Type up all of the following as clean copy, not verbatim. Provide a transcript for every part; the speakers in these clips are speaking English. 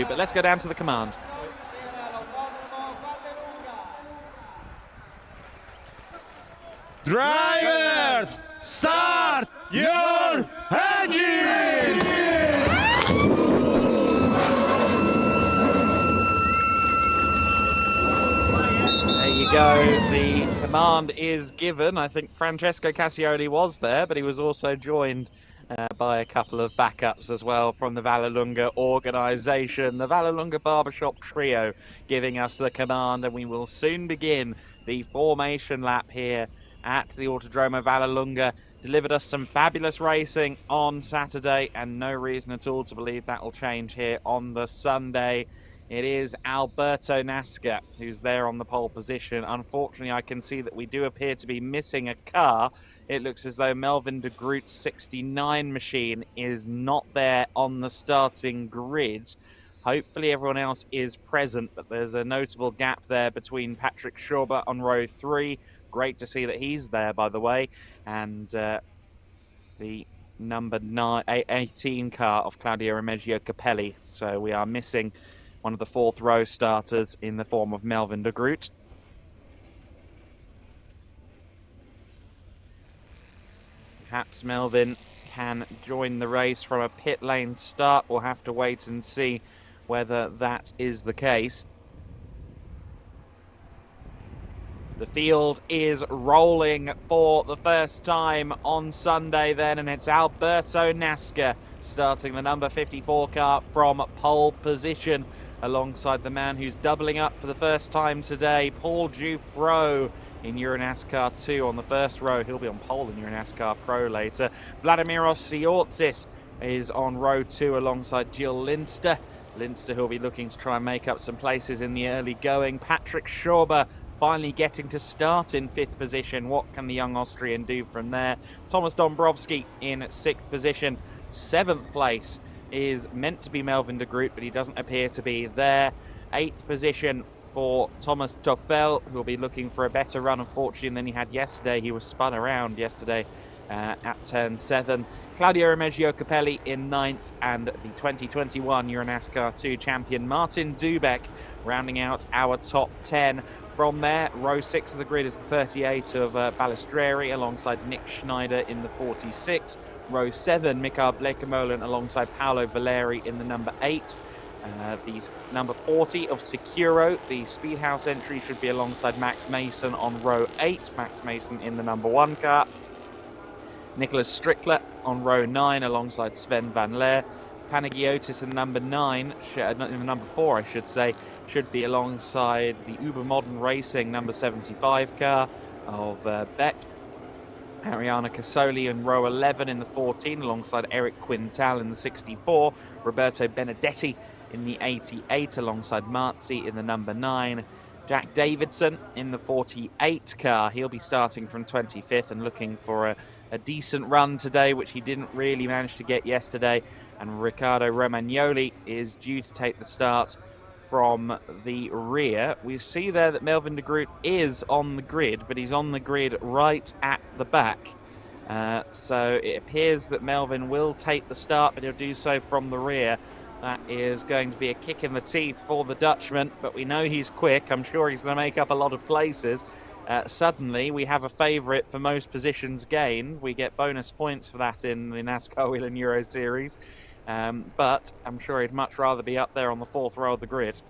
but let's go down to the command. Drivers, start your engines! There you go, the command is given. I think Francesco Cassioli was there, but he was also joined by a couple of backups as well from the Vallelunga organisation. The Vallelunga Barbershop Trio giving us the command, and we will soon begin the formation lap here at the Autodromo Vallelunga. Delivered us some fabulous racing on Saturday, and no reason at all to believe that will change here on the Sunday. It is Alberto Nasca who's there on the pole position. Unfortunately, I can see that we do appear to be missing a car. It looks as though Melvin de Groot's 69 machine is not there on the starting grid. Hopefully everyone else is present, but there's a notable gap there between Patrick Schauber on row 3. Great to see that he's there, by the way. And the number 18 car of Claudio Remeggio Capelli. So we are missing one of the fourth row starters in the form of Melvin de Groot. Perhaps Melvin can join the race from a pit lane start. We'll have to wait and see whether that is the case. The field is rolling for the first time on Sunday then, and it's Alberto Nasca starting the number 54 car from pole position alongside the man who's doubling up for the first time today, Paul Dufresne in EuroNASCAR 2 on the first row. He'll be on pole in EuroNASCAR Pro later. Vladimiros Siortsis is on row 2 alongside Jill Linster. Linster who'll be looking to try and make up some places in the early going. Patrick Schauber finally getting to start in 5th position. What can the young Austrian do from there? Thomas Dombrowski in 6th position. 7th place is meant to be Melvin de Groot, but he doesn't appear to be there. 8th position for Thomas Toffel, who will be looking for a better run of fortune than he had yesterday. He was spun around yesterday at turn 7. Claudio Remeggio Capelli in 9th, and the 2021 EuroNASCAR 2 champion Martin Dubeck rounding out our top 10. From there, row 6 of the grid is the 38 of Balestrieri alongside Nick Schneider in the 46. Row 7, Mikael Blekemolen alongside Paolo Valeri in the number 8. The number 40 of Securo, the Speedhouse entry, should be alongside Max Mason on row 8. Max Mason in the number 1 car. Nicholas Strickler on row 9 alongside Sven Van Leer. Panagiotis in number 9, in the number 4 I should say, should be alongside the Uber Modern Racing number 75 car of Beck. Ariana Casoli in row 11 in the 14 alongside Eric Quintal in the 64. Roberto Benedetti in the 88 alongside Marzi in the number 9. Jack Davidson in the 48 car. He'll be starting from 25th and looking for a decent run today, which he didn't really manage to get yesterday. And Riccardo Romagnoli is due to take the start from the rear. We see there that Melvin de Groot is on the grid, but he's on the grid right at the back. So it appears that Melvin will take the start, but he'll do so from the rear. That is going to be a kick in the teeth for the Dutchman, but we know he's quick. I'm sure he's going to make up a lot of places. Suddenly, we have a favourite for most positions gained. We get bonus points for that in the NASCAR Whelen Euro Series. But I'm sure he'd much rather be up there on the 4th row of the grid.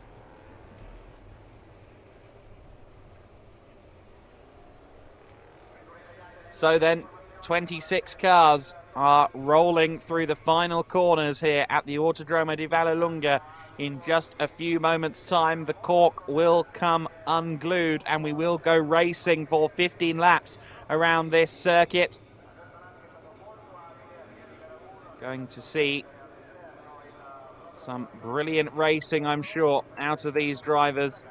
So then, 26 cars are rolling through the final corners here at the Autodromo di Vallelunga. In just a few moments' time, the cork will come unglued and we will go racing for 15 laps around this circuit. Going to see some brilliant racing, I'm sure, out of these drivers.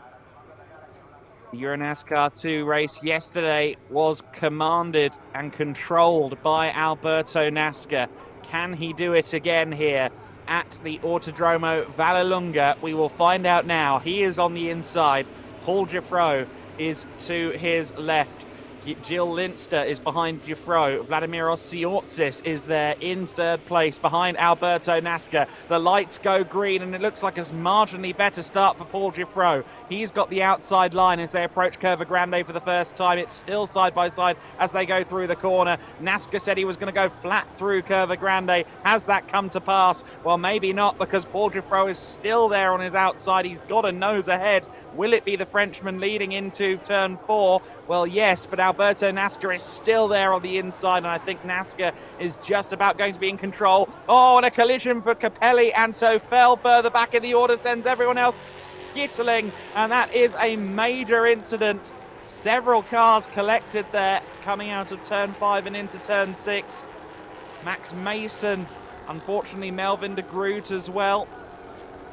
The EuroNASCAR 2 race yesterday was commanded and controlled by Alberto Nasca. Can he do it again here at the Autodromo Vallelunga? We will find out now. He is on the inside. Paul Dufresne is to his left. Jill Linster is behind Jufro. Vladimir Siortsis is there in third place behind Alberto Nasca. The lights go green and it looks like a marginally better start for Paul Jufro. He's got the outside line as they approach Curva Grande for the first time. It's still side by side as they go through the corner. Nasca said he was going to go flat through Curva Grande. Has that come to pass? Well, maybe not, because Paul Jufro is still there on his outside. He's got a nose ahead. Will it be the Frenchman leading into turn 4? Well, yes, but Alberto Nasca is still there on the inside, and I think Nasca is just about going to be in control. Oh, and a collision for Capelli, and Tofel further back in the order sends everyone else skittling, and that is a major incident. Several cars collected there coming out of turn 5 and into turn 6. Max Mason, unfortunately Melvin de Groot as well.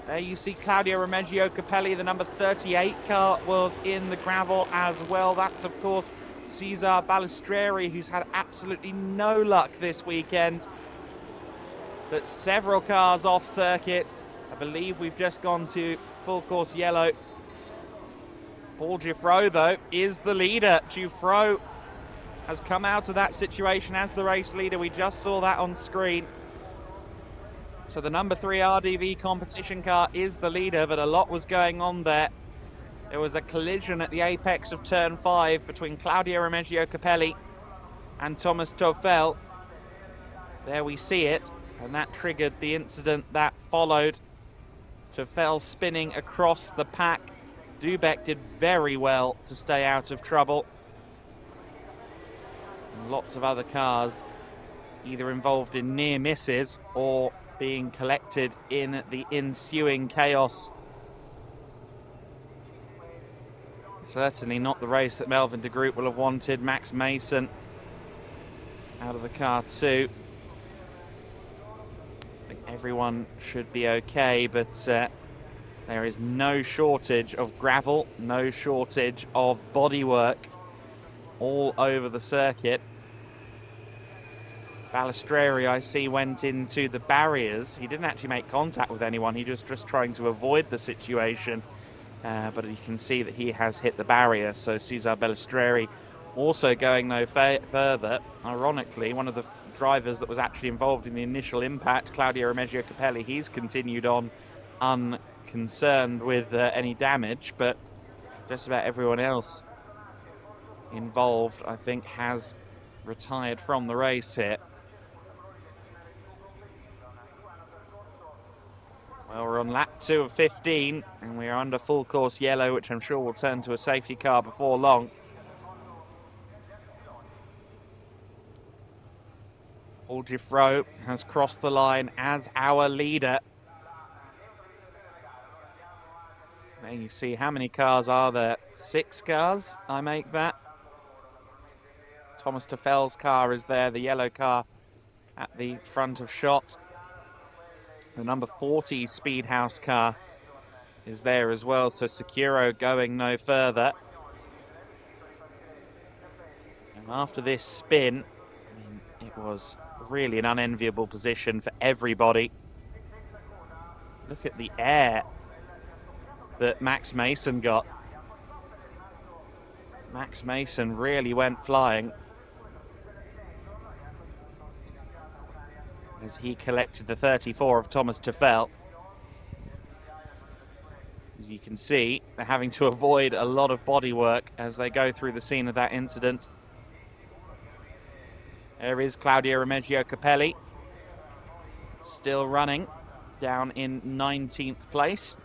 There you see Claudio Remigio Capelli, the number 38 car, was in the gravel as well. That's, of course, Cesar Balestrieri, who's had absolutely no luck this weekend. But several cars off circuit. I believe we've just gone to full course yellow. Paul Jufro, though, is the leader. Jufro has come out of that situation as the race leader. We just saw that on screen. So the number 3 RDV competition car is the leader, but a lot was going on there. There was a collision at the apex of turn 5 between Claudio Remigio Capelli and Thomas Tofel. There we see it, and that triggered the incident that followed. Tofel spinning across the pack. Dubek did very well to stay out of trouble. And lots of other cars either involved in near misses or being collected in the ensuing chaos. Certainly not the race that Melvin de Groot will have wanted. Max Mason out of the car too. I think everyone should be okay, but there is no shortage of gravel, no shortage of bodywork all over the circuit. Balestrieri, I see, went into the barriers. He didn't actually make contact with anyone. He was just trying to avoid the situation. But you can see that he has hit the barrier. So Cesar Balestrieri also going no further. Ironically, one of the drivers that was actually involved in the initial impact, Claudio Remigio Capelli, he's continued on unconcerned with any damage. But just about everyone else involved, I think, has retired from the race here. Well, we're on lap 2 of 15, and we are under full course yellow, which I'm sure will turn to a safety car before long. Paul Jufro has crossed the line as our leader. There you see how many cars are there. 6 cars, I make that. Thomas Tofel's car is there, the yellow car at the front of shot. The number 40 Speedhouse car is there as well, so Securo going no further. And after this spin, I mean, it was really an unenviable position for everybody. Look at the air that Max Mason got. Max Mason really went flying as he collected the 34 of Thomas Tofel. As you can see, they're having to avoid a lot of bodywork as they go through the scene of that incident. There is Claudio Remigio Capelli, still running, down in 19th place.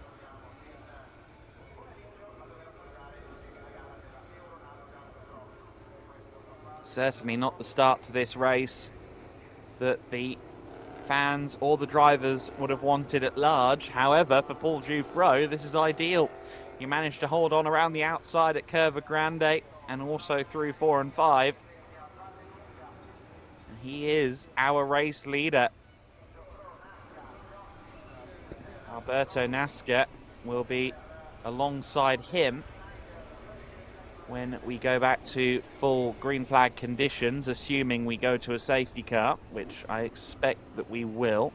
Certainly not the start to this race that the fans or the drivers would have wanted at large. However, for Paul Jufro, this is ideal. He managed to hold on around the outside at Curva Grande and also through 4 and 5. And he is our race leader. Alberto Nasca will be alongside him when we go back to full green flag conditions, assuming we go to a safety car, which I expect that we will.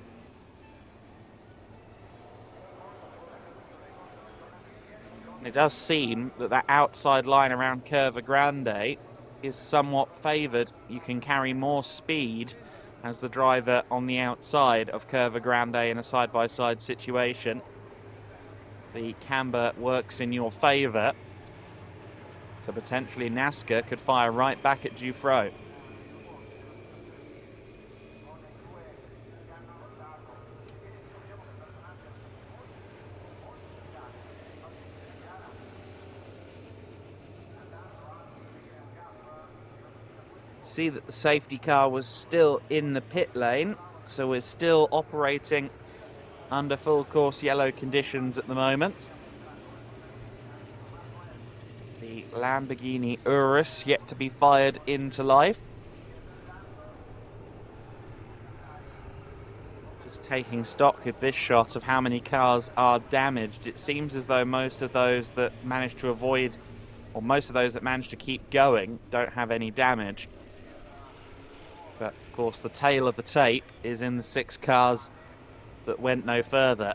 And it does seem that that outside line around Curva Grande is somewhat favoured. You can carry more speed as the driver on the outside of Curva Grande in a side-by-side situation. The camber works in your favour, so potentially NASCAR could fire right back at Dufresne. See that the safety car was still in the pit lane, so we're still operating under full course yellow conditions at the moment. The Lamborghini Urus yet to be fired into life. Just taking stock of this shot of how many cars are damaged. It seems as though most of those that managed to avoid, or most of those that managed to keep going, don't have any damage. But of course the tail of the tape is in the 6 cars that went no further.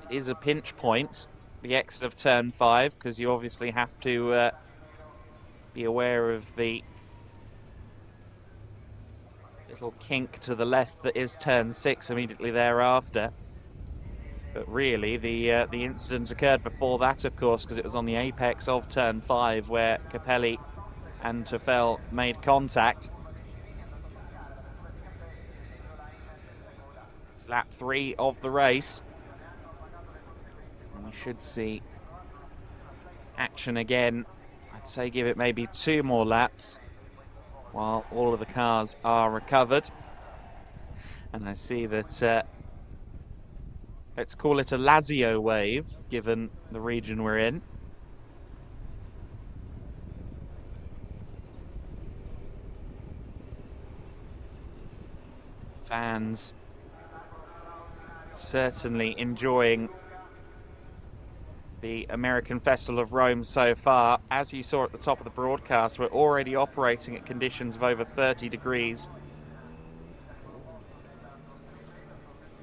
It is a pinch point, the exit of turn 5, because you obviously have to be aware of the little kink to the left that is turn 6 immediately thereafter. But really, the incident occurred before that, of course, because it was on the apex of turn 5 where Capelli and Tefel made contact. It's lap 3 of the race. And we should see action again. I'd say give it maybe 2 more laps while all of the cars are recovered. And I see that, let's call it a Lazio wave, given the region we're in. Fans certainly enjoying the American Festival of Rome so far. As you saw at the top of the broadcast, we're already operating at conditions of over 30 degrees.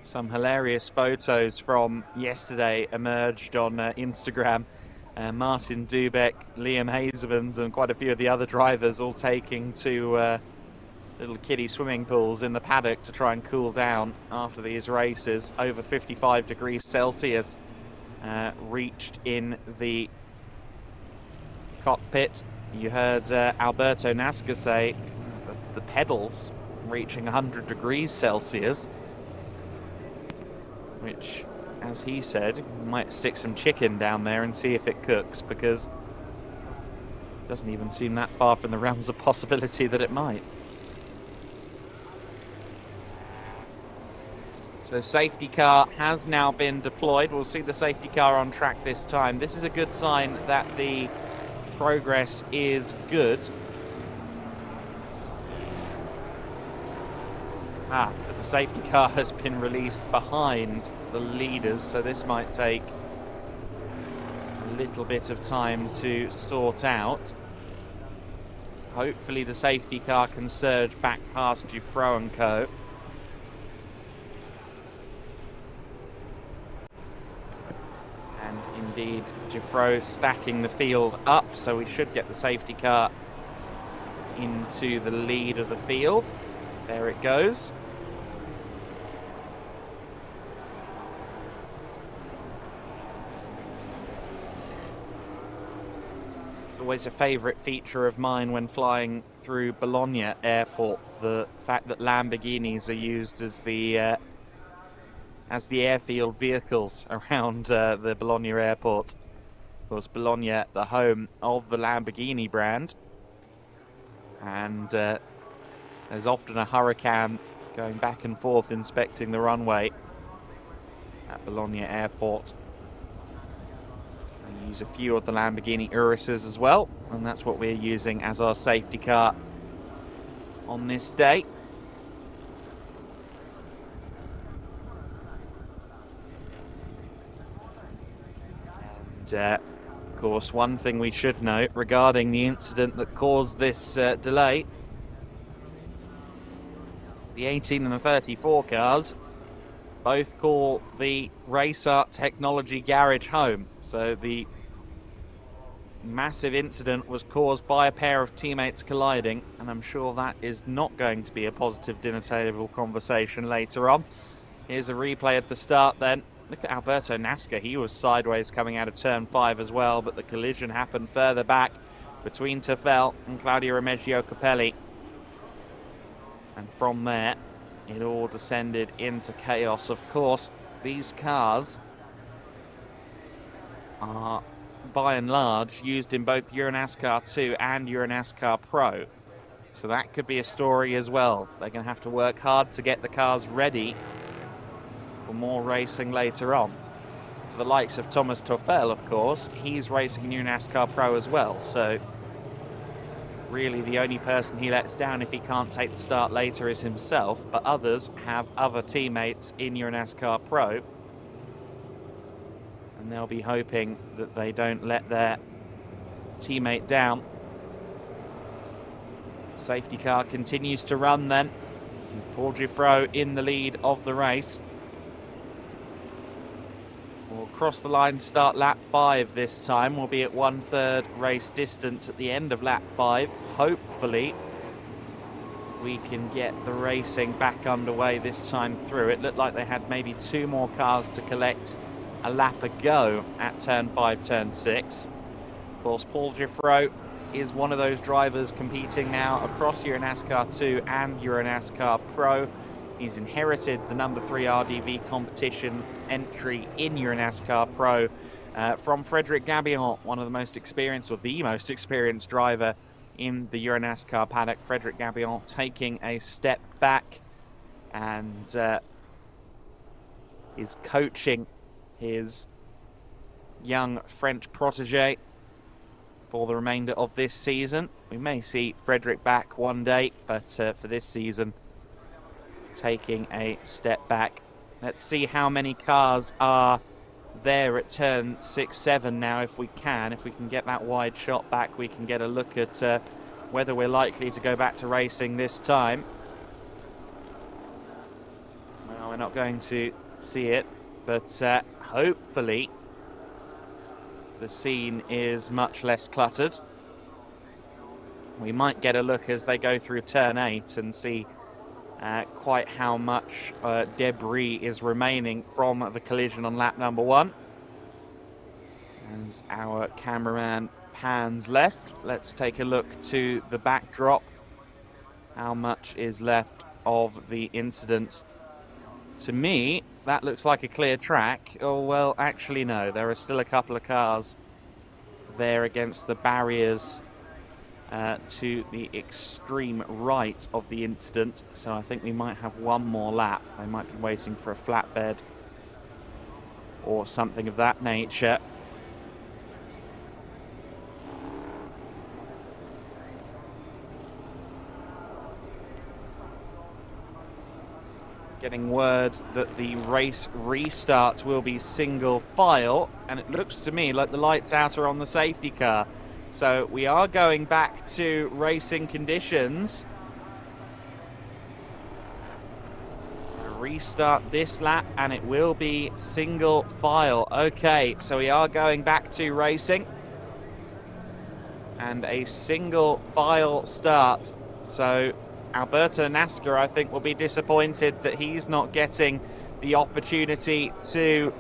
Some hilarious photos from yesterday emerged on Instagram. Martin Dubek, Liam Hazemans, and quite a few of the other drivers all taking to little kiddie swimming pools in the paddock to try and cool down after these races. Over 55 degrees Celsius reached in the cockpit. You heard Alberto Nasca say the pedals reaching 100 degrees Celsius, which, as he said, might stick some chicken down there and see if it cooks, because it doesn't even seem that far from the realms of possibility that it might. So safety car has now been deployed. We'll see the safety car on track this time. This is a good sign that the progress is good. But the safety car has been released behind the leaders, so this might take a little bit of time to sort out. Hopefully the safety car can surge back past Dufresne and Co. Indeed, Dufresne stacking the field up, so we should get the safety car into the lead of the field. There it goes. It's always a favourite feature of mine when flying through Bologna Airport, the fact that Lamborghinis are used as the airfield vehicles around the Bologna airport. Of course, Bologna, the home of the Lamborghini brand. And there's often a hurricane going back and forth inspecting the runway at Bologna airport. I use a few of the Lamborghini Uruses as well, and that's what we're using as our safety car on this day. Of course, one thing we should note regarding the incident that caused this delay, the 18 and the 34 cars both call the Race Art Technology Garage home. So the massive incident was caused by a pair of teammates colliding, and I'm sure that is not going to be a positive dinner table conversation later on. Here's a replay at the start then. Look at Alberto Nasca. He was sideways coming out of turn 5 as well, but the collision happened further back between Tefel and Claudio Remeggio Capelli. And from there, it all descended into chaos. Of course, these cars are, by and large, used in both EuroNASCAR 2 and EuroNASCAR Pro. So that could be a story as well. They're going to have to work hard to get the cars ready for more racing later on. For the likes of Thomas Toffel, of course, he's racing EuroNASCAR Pro as well. So really the only person he lets down if he can't take the start later is himself, but others have other teammates in EuroNASCAR Pro, and they'll be hoping that they don't let their teammate down. Safety car continues to run then, with Paul Giffreau in the lead of the race. We'll cross the line, start lap 5 this time. We'll be at 1/3 race distance at the end of lap 5. Hopefully, we can get the racing back underway this time through. It looked like they had maybe 2 more cars to collect a lap ago at turn 5, turn 6. Of course, Paul Giffreau is one of those drivers competing now across EuroNASCAR 2 and EuroNASCAR Pro. He's inherited the number 3 RDV competition entry in EuroNASCAR Pro from Frédéric Gabillon, one of the most experienced, or the most experienced driver in the EuroNASCAR paddock. Frédéric Gabillon taking a step back and is coaching his young French protege for the remainder of this season. We may see Frédéric back one day, but for this season, taking a step back. Let's see how many cars are there at turn 6, 7 now, if we can. If we can get that wide shot back, we can get a look at whether we're likely to go back to racing this time. Well, we're not going to see it, but hopefully the scene is much less cluttered. We might get a look as they go through turn 8 and see quite how much debris is remaining from the collision on lap number 1. As our cameraman pans left, let's take a look to the backdrop. How much is left of the incident? To me, that looks like a clear track. Oh, well, actually, no. There are still a couple of cars there against the barriers to the extreme right of the incident. So I think we might have one more lap. They might be waiting for a flatbed or something of that nature. Getting word that the race restart will be single file, and it looks to me like the lights out are on the safety car. So we are going back to racing conditions. Restart this lap and it will be single file. Okay, so we are going back to racing and a single file start. So Alberto Nasca, I think, will be disappointed that he's not getting the opportunity to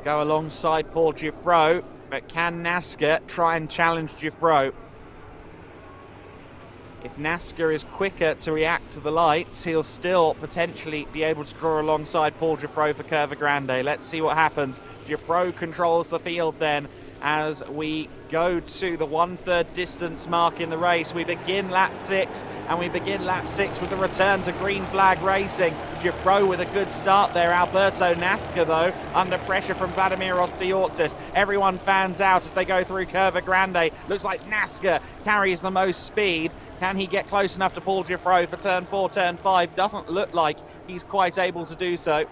go alongside Paul Giffreau. But can Nasca try and challenge Giffreau? If Nasca is quicker to react to the lights, he'll still potentially be able to draw alongside Paul Giffreau for Curva Grande. Let's see what happens. Giffreau controls the field then as we go to the 1/3 distance mark in the race. We begin lap 6, and we begin lap 6 with a return to green flag racing. Giffreau with a good start there. Alberto Nasca, though, under pressure from Vladimir Ostiortis. Everyone fans out as they go through Curva Grande. Looks like Nasca carries the most speed. Can he get close enough to Paul Giffreau for turn 4, turn 5? Doesn't look like he's quite able to do so.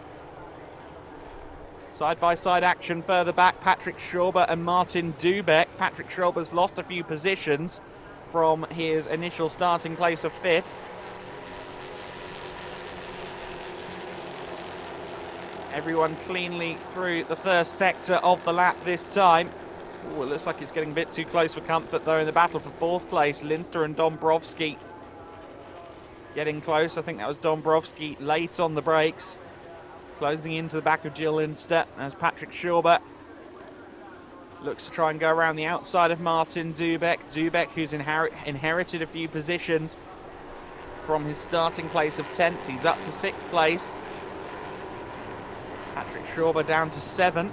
Side-by-side action further back, Patrick Schauber and Martin Dubeck. Patrick Schauber's lost a few positions from his initial starting place of 5th. Everyone cleanly through the first sector of the lap this time. Ooh, it looks like it's getting a bit too close for comfort, though, in the battle for fourth place. Linster and Dombrovski getting close. I think that was Dombrovski late on the brakes. Closing into the back of Jill Linster as Patrick Schauber looks to try and go around the outside of Martin Dubek. Dubek, who's inherited a few positions from his starting place of 10th. He's up to 6th place. Patrick Schauber down to 7th.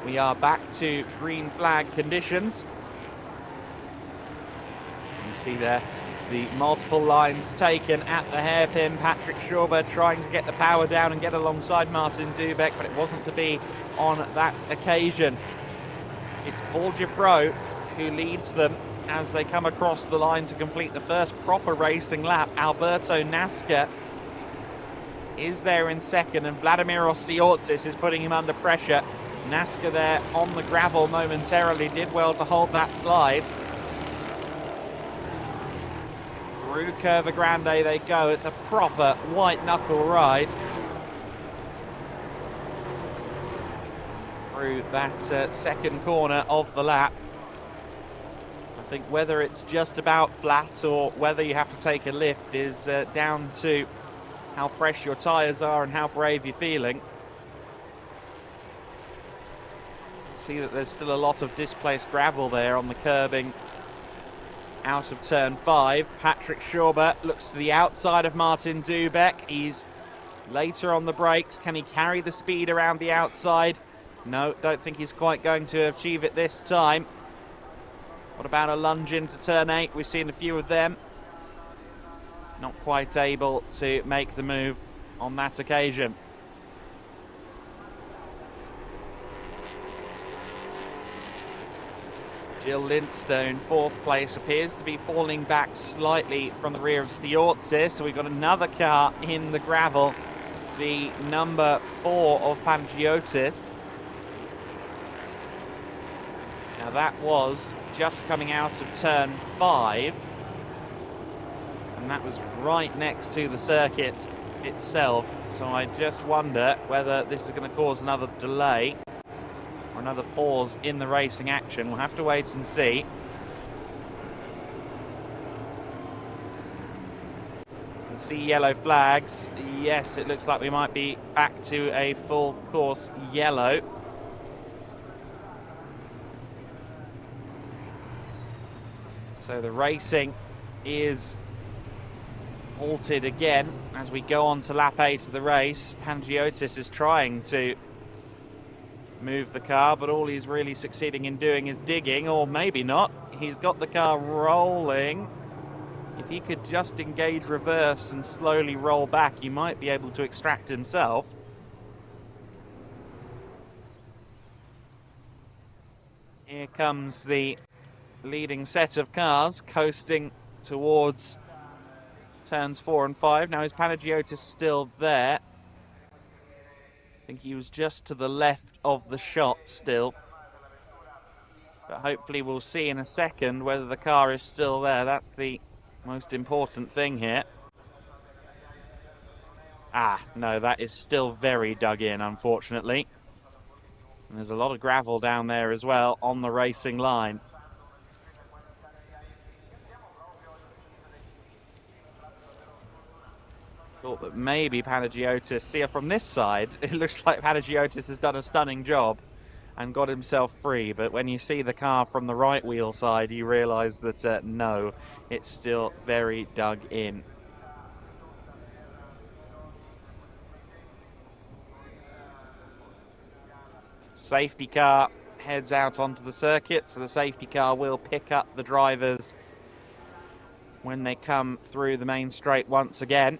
We are back to green flag conditions. You see there the multiple lines taken at the hairpin. Patrick Schauber trying to get the power down and get alongside Martin Dubek, but it wasn't to be on that occasion. It's Paul Giffreau who leads them as they come across the line to complete the first proper racing lap. Alberto Nasca is there in second, and Vladimir Ostiortsis is putting him under pressure. Nasca there on the gravel momentarily, did well to hold that slide. Through Curva Grande they go. It's a proper white knuckle ride through that second corner of the lap. I think whether it's just about flat or whether you have to take a lift is down to how fresh your tyres are and how brave you're feeling. See that there's still a lot of displaced gravel there on the curbing out of turn 5. Patrick Schauber looks to the outside of Martin Dubek. He's later on the brakes. Can he carry the speed around the outside? No, don't think he's quite going to achieve it this time. What about a lunge into turn 8? We've seen a few of them. Not quite able to make the move on that occasion. Jill Lindstone, 4th place, appears to be falling back slightly from the rear of Stiortsis. So we've got another car in the gravel, the number 4 of Pangiotis. Now that was just coming out of turn 5. And that was right next to the circuit itself. So I just wonder whether this is going to cause another delay or another pause in the racing action. We'll have to wait and see. You can see yellow flags. Yes, it looks like we might be back to a full course yellow. So the racing is halted again as we go on to lap 8 of the race. Pangiotis is trying to move the car, but all he's really succeeding in doing is digging, or maybe not. He's got the car rolling. If he could just engage reverse and slowly roll back, he might be able to extract himself. Here comes the leading set of cars coasting towards turns 4 and 5. Now is Panagiotis still there? I think he was just to the left of the shot still. But hopefully we'll see in a second whether the car is still there. That's the most important thing here. Ah, no, that is still very dug in, unfortunately. And there's a lot of gravel down there as well on the racing line. Thought that maybe Panagiotis, see from this side, it looks like Panagiotis has done a stunning job and got himself free, but when you see the car from the right wheel side, you realise that no, it's still very dug in. Safety car heads out onto the circuit, so the safety car will pick up the drivers when they come through the main straight once again.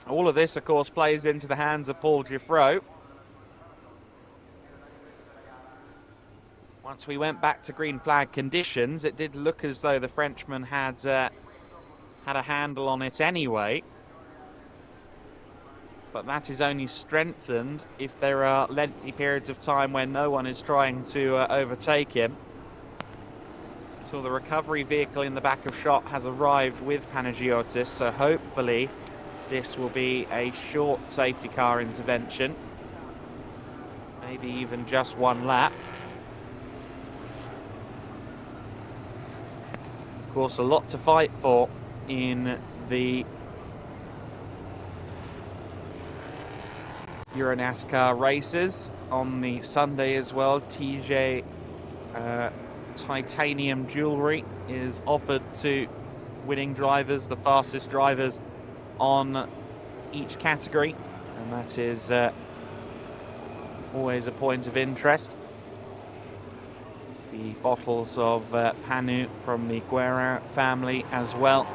All of this, of course, plays into the hands of Paul Giffreau. Once we went back to green flag conditions, it did look as though the Frenchman had a handle on it anyway. But that is only strengthened if there are lengthy periods of time when no one is trying to overtake him. It's Well, the recovery vehicle in the back of shot has arrived with Panagiotis, so hopefully this will be a short safety car intervention. Maybe even just one lap. Of course, a lot to fight for in the EuroNASCAR races on the Sunday as well. TJ titanium jewelry is offered to winning drivers, the fastest drivers on each category, and that is always a point of interest. The bottles of Panu from the Guerra family as well.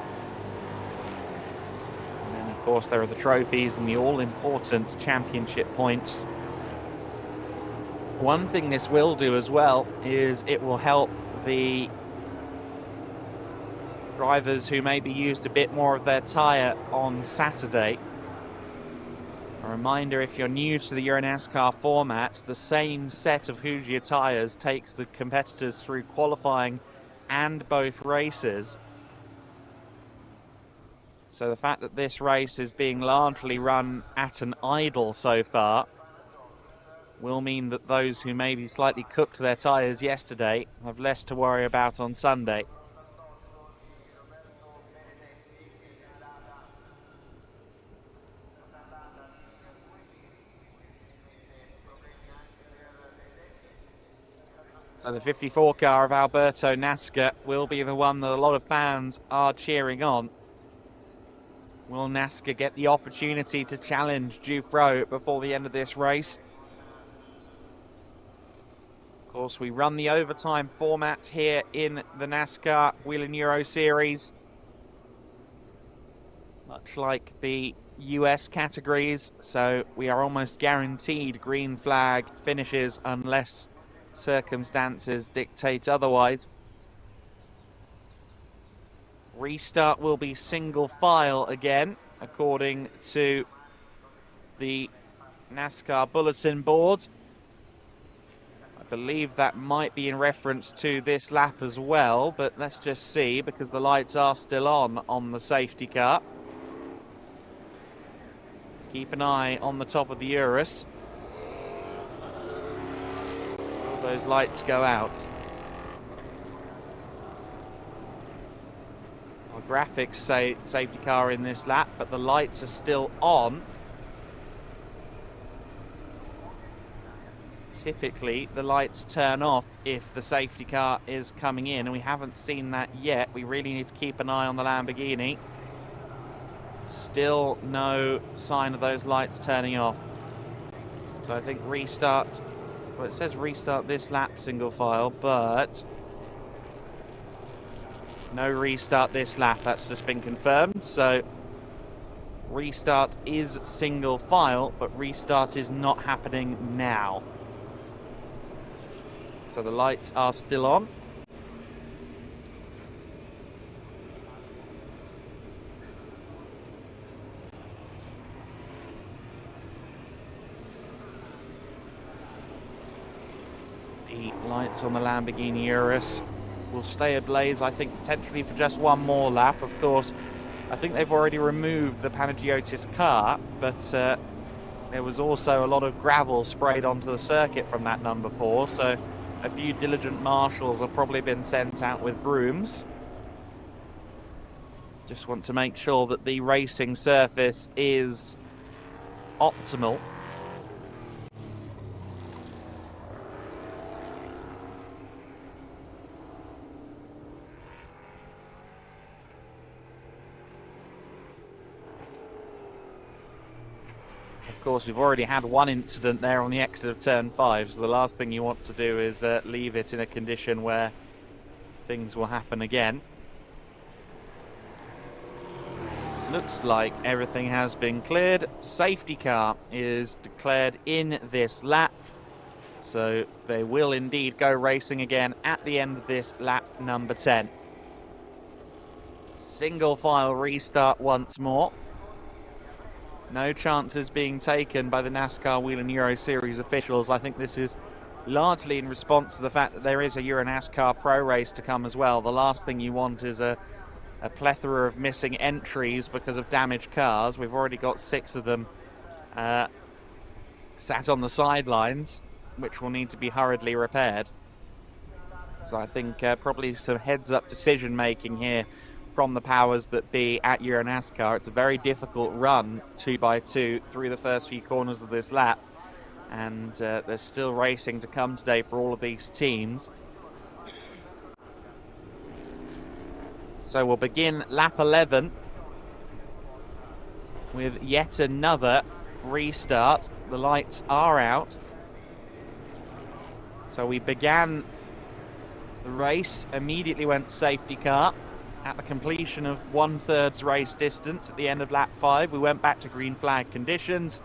And then, of course, there are the trophies and the all-important championship points. One thing this will do as well is it will help the drivers who maybe used a bit more of their tyre on Saturday. A reminder, if you're new to the EuroNASCAR format, the same set of Hoosier tyres takes the competitors through qualifying and both races. So the fact that this race is being largely run at an idle so far will mean that those who maybe slightly cooked their tyres yesterday have less to worry about on Sunday. So the 54 car of Alberto Nasca will be the one that a lot of fans are cheering on. Will Nasca get the opportunity to challenge Dufresne before the end of this race? Of course, we run the overtime format here in the NASCAR Whelen Euro Series. Much like the US categories, so we are almost guaranteed green flag finishes unless circumstances dictate otherwise. Restart will be single file again, according to the NASCAR bulletin board. I believe that might be in reference to this lap as well, but let's just see, because the lights are still on the safety car. Keep an eye on the top of the Urus. Will those lights go out? Our graphics say safety car in this lap, but the lights are still on. Typically, the lights turn off if the safety car is coming in, and we haven't seen that yet. We really need to keep an eye on the Lamborghini. Still no sign of those lights turning off. So I think restart, well, it says restart this lap single file, but no restart this lap. That's just been confirmed. So restart is single file, but restart is not happening now. So the lights are still on. The lights on the Lamborghini Urus will stay ablaze, I think, potentially for just one more lap. Of course, I think they've already removed the Panagiotis car, but there was also a lot of gravel sprayed onto the circuit from that number 4, so a few diligent marshals have probably been sent out with brooms. Just want to make sure that the racing surface is optimal. Of course, we've already had one incident there on the exit of turn 5, so the last thing you want to do is leave it in a condition where things will happen again. Looks like everything has been cleared. Safety car is declared in this lap, so they will indeed go racing again at the end of this lap number 10. Single file restart once more. No chances being taken by the NASCAR Whelen Euro Series officials. I think this is largely in response to the fact that there is a EuroNASCAR Pro race to come as well. The last thing you want is a plethora of missing entries because of damaged cars. We've already got 6 of them sat on the sidelines, which will need to be hurriedly repaired. So I think probably some heads-up decision-making here from the powers that be at EuroNASCAR. It's a very difficult run, 2x2, through the first few corners of this lap. And there's still racing to come today for all of these teams. So we'll begin lap 11 with yet another restart. The lights are out. So we began the race, immediately went safety car. At the completion of 1/3 race distance at the end of lap 5, we went back to green flag conditions.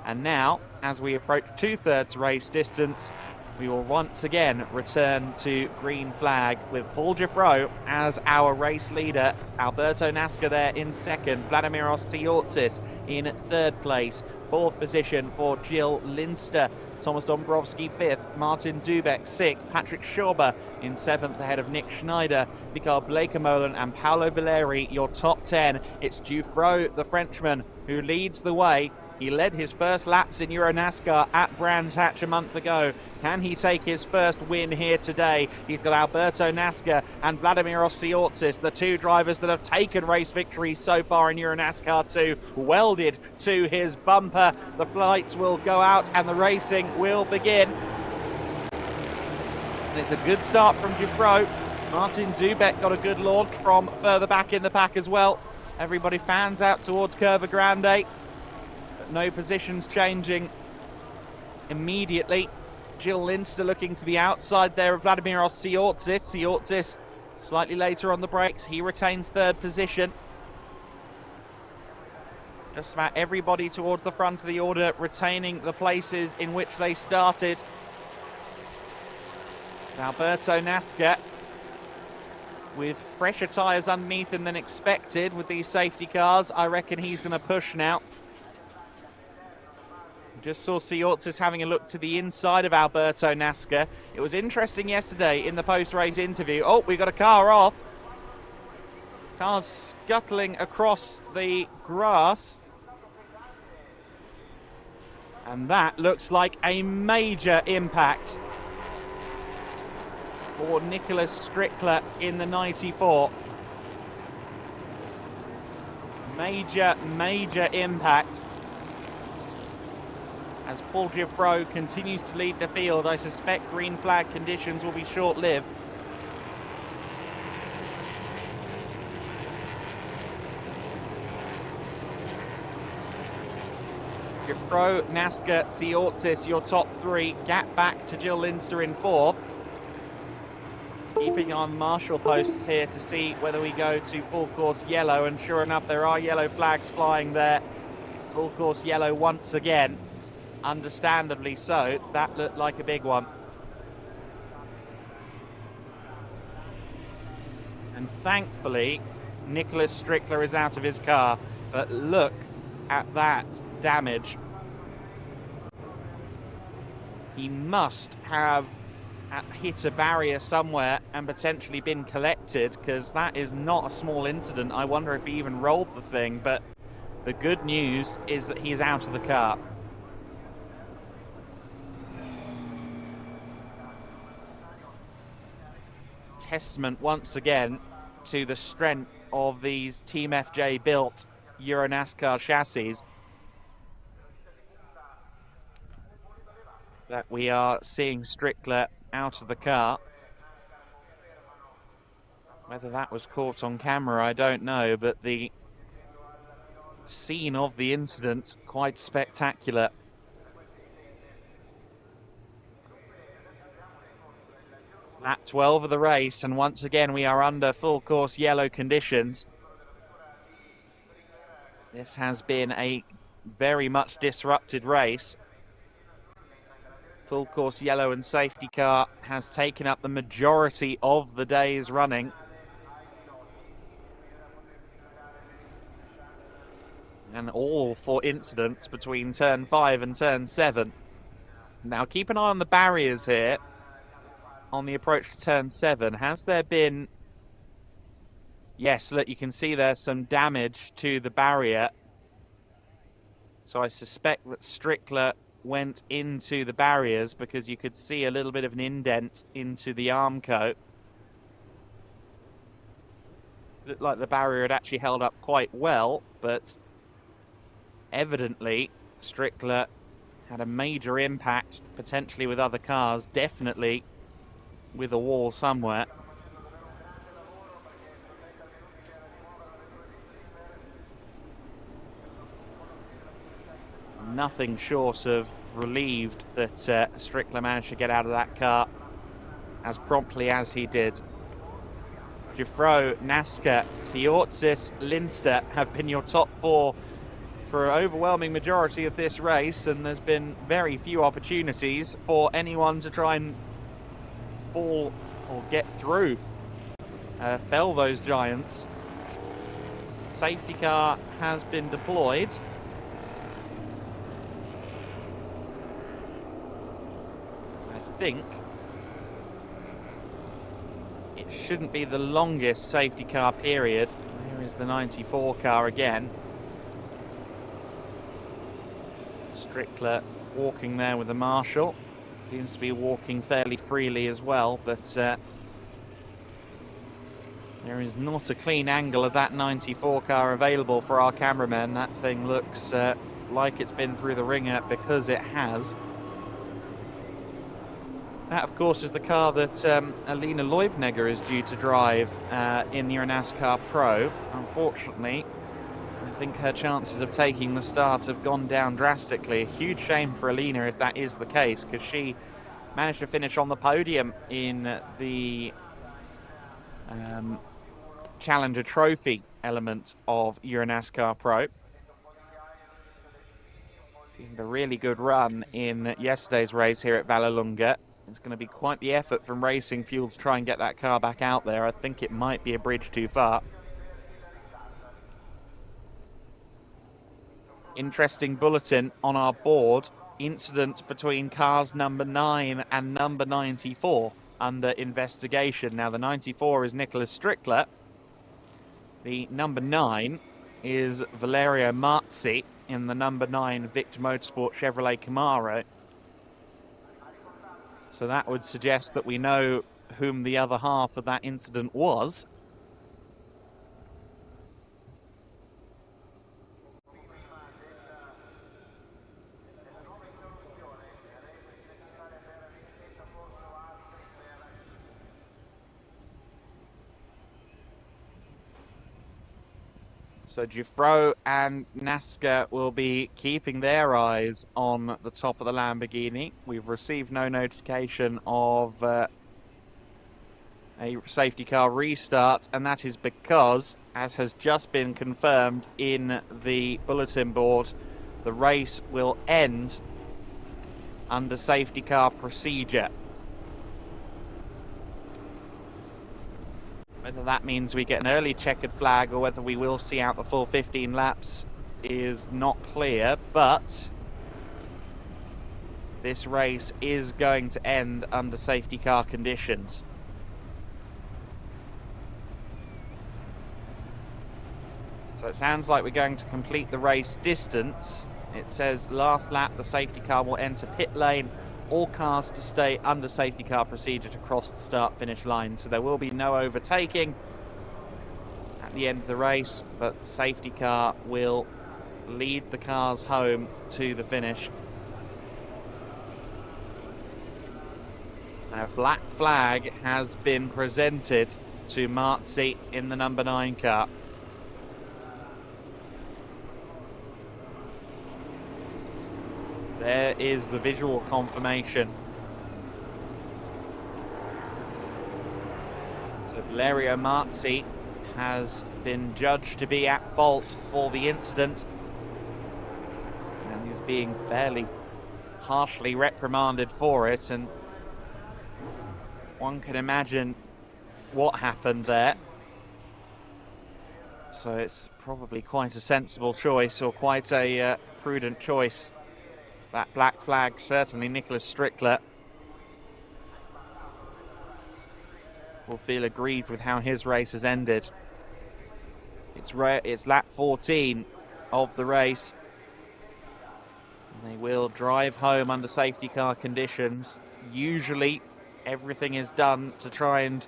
And now, as we approach 2/3 race distance, we will once again return to green flag with Paul Giffreau as our race leader. Alberto Nasca there in second. Vladimiros Tsiotsis in third place. Fourth position for Jill Linster. Thomas Dombrowski fifth. Martin Dubek sixth. Patrick Schauber in seventh ahead of Nick Schneider. Mikael Blekemolen and Paolo Valeri, your top 10. It's Giffreau, the Frenchman, who leads the way. He led his first laps in EuroNASCAR at Brands Hatch a month ago. Can he take his first win here today? He's got Alberto Nasca and Vladimiros Tsiotsis, the two drivers that have taken race victories so far in EuroNASCAR 2, welded to his bumper. The lights will go out and the racing will begin. And it's a good start from Giffreau. Martin Dubek got a good launch from further back in the pack as well. Everybody fans out towards Curva Grande. No positions changing immediately. Jill Linster looking to the outside there of Vladimiros Tsiotsis. Tsiotsis slightly later on the brakes. He retains third position. Just about everybody towards the front of the order retaining the places in which they started. Alberto Nasca with fresher tyres underneath him than expected with these safety cars. I reckon he's going to push now. Just saw Tsiotsis having a look to the inside of Alberto Nasca. It was interesting yesterday in the post-race interview. Oh, we got a car off. Car's scuttling across the grass. And that looks like a major impact for Nicholas Strickler in the 94. Major impact. As Paul Giffreau continues to lead the field, I suspect green flag conditions will be short-lived. Giffreau, Nasca, Tsiotsis, your top 3. Gap back to Jill Linster in 4th. Keeping on marshal posts here to see whether we go to full course yellow, and sure enough, there are yellow flags flying there. Full course yellow once again. Understandably so. That looked like a big one. And thankfully, Nicholas Strickler is out of his car. But look at that damage. He must have hit a barrier somewhere and potentially been collected, because that is not a small incident. I wonder if he even rolled the thing, but the good news is that he's out of the car. Testament once again to the strength of these Team FJ built EuroNASCAR chassis that we are seeing Strickler out of the car. Whether that was caught on camera, I don't know, but the scene of the incident, quite spectacular. Lap 12 of the race, and once again we are under full course yellow conditions. This has been a very much disrupted race. Full course yellow and safety car has taken up the majority of the day's running. And all for incidents between turn 5 and turn 7. Now keep an eye on the barriers here on the approach to turn 7. Has there been... Yes, look, you can see there's some damage to the barrier. So I suspect that Strickler went into the barriers because you could see a little bit of an indent into the arm coat. Looked like the barrier had actually held up quite well, but evidently Strickler had a major impact, potentially with other cars, definitely with a wall somewhere. Nothing short of relieved that Strickler managed to get out of that car as promptly as he did. Giuffreau, NASCAR, Siortzis, Linster have been your top 4 for an overwhelming majority of this race, and there's been very few opportunities for anyone to try and fall or get through, fell those giants. Safety car has been deployed. I think it shouldn't be the longest safety car period. Here is the 94 car again. Strickler walking there with the marshal. Seems to be walking fairly freely as well, but there is not a clean angle of that 94 car available for our cameramen. That thing looks like it's been through the ringer, because it has. That, of course, is the car that Alina Leubnegger is due to drive in EuroNASCAR Pro. Unfortunately, I think her chances of taking the start have gone down drastically. A huge shame for Alina if that is the case, because she managed to finish on the podium in the Challenger Trophy element of EuroNASCAR Pro. She had a really good run in yesterday's race here at Vallelunga. It's going to be quite the effort from Racing Fuel to try and get that car back out there. I think it might be a bridge too far. Interesting bulletin on our board. Incident between cars number 9 and number 94 under investigation. Now, the 94 is Nicholas Strickler. The number 9 is Valerio Marzi in the number 9 Victor Motorsport Chevrolet Camaro. So that would suggest that we know whom the other half of that incident was. So Giuffreau and NASCAR will be keeping their eyes on the top of the Lamborghini. We've received no notification of a safety car restart, and that is because, as has just been confirmed in the bulletin board, the race will end under safety car procedure. Whether that means we get an early checkered flag or whether we will see out the full 15 laps is not clear, but this race is going to end under safety car conditions. So it sounds like we're going to complete the race distance. It says last lap the safety car will enter pit lane. All cars to stay under safety car procedure to cross the start-finish line. So there will be no overtaking at the end of the race, but safety car will lead the cars home to the finish. A black flag has been presented to Marzi in the number 9 car. There is the visual confirmation. So Valerio Marzi has been judged to be at fault for the incident, and he's being fairly harshly reprimanded for it, and one can imagine what happened there. So it's probably quite a sensible choice, or quite a prudent choice That black flag, certainly Nicholas Strickler will feel aggrieved with how his race has ended. It's lap 14 of the race. They will drive home under safety car conditions. Usually everything is done to try and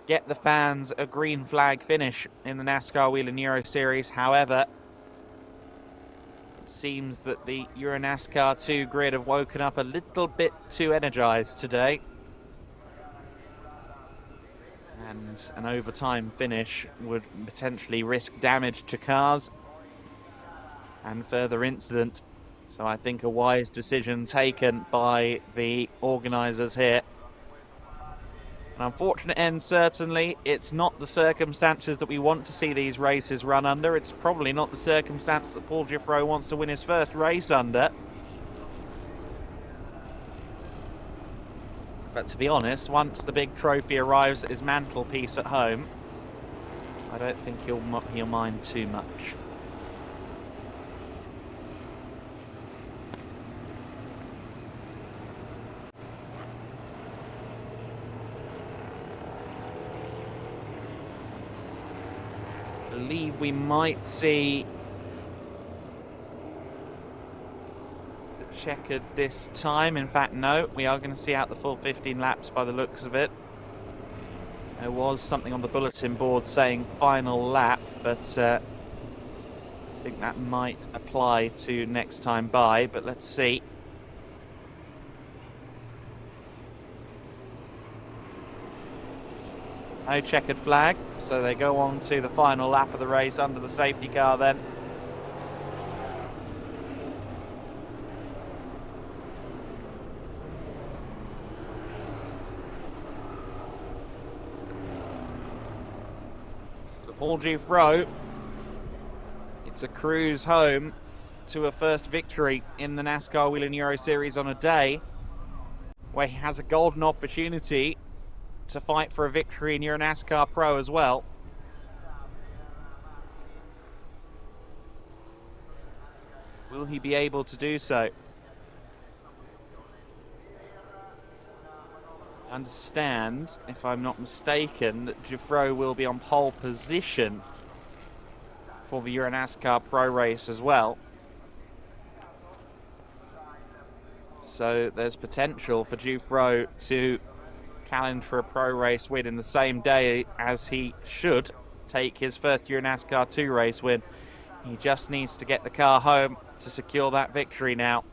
get the fans a green flag finish in the NASCAR Whelen Euro Series. However, it seems that the EuroNASCAR 2 grid have woken up a little bit too energized today. And an overtime finish would potentially risk damage to cars and further incident. So I think a wise decision taken by the organisers here. An unfortunate end, certainly. It's not the circumstances that we want to see these races run under. It's probably not the circumstance that Paul Giffreau wants to win his first race under. But to be honest, once the big trophy arrives at his mantelpiece at home, I don't think he'll mind too much. I believe we might see the checkered this time. In fact, no, we are going to see out the full 15 laps by the looks of it. There was something on the bulletin board saying final lap, but I think that might apply to next time by, but let's see. No checkered flag, so they go on to the final lap of the race under the safety car then. For Paul Giffreau, it's a cruise home to a first victory in the NASCAR Whelen Euro Series on a day where he has a golden opportunity to fight for a victory in EuroNASCAR Pro as well. Will he be able to do so? I understand, if I'm not mistaken, that Giffreau will be on pole position for the EuroNASCAR Pro race as well. So there's potential for Giffreau to challenge for a pro race win in the same day as he should take his first EuroNASCAR 2 race win. He just needs to get the car home to secure that victory now.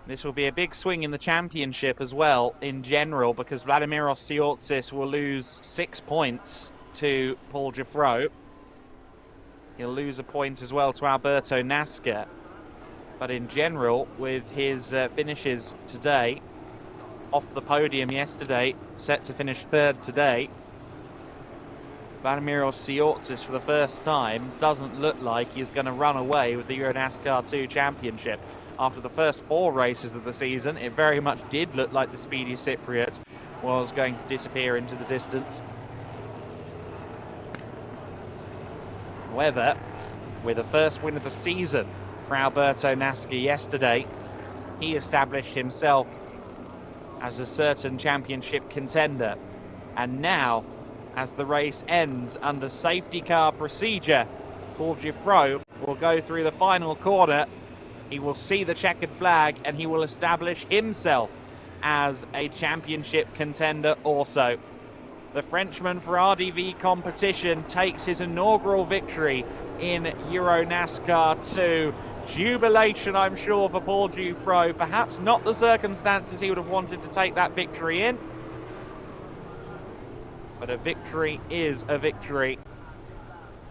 This will be a big swing in the championship as well in general, because Vladimiros Tsiotsis will lose 6 points to Paul Giffreau. He'll lose a point as well to Alberto Nasca. But in general, with his finishes today, off the podium yesterday, set to finish third today, Vladimiros Tsiotsis for the first time doesn't look like he's going to run away with the EuroNASCAR 2 championship. After the first 4 races of the season, it very much did look like the speedy Cypriot was going to disappear into the distance. However, with the first win of the season for Alberto Nasca yesterday, he established himself as a certain championship contender. And now, as the race ends under safety car procedure, Paul Giffreau will go through the final corner. He will see the checkered flag and he will establish himself as a championship contender also. The Frenchman for RDV competition takes his inaugural victory in EuroNASCAR 2. Jubilation, I'm sure, for Paul Giffreau. Perhaps not the circumstances he would have wanted to take that victory in, but a victory is a victory,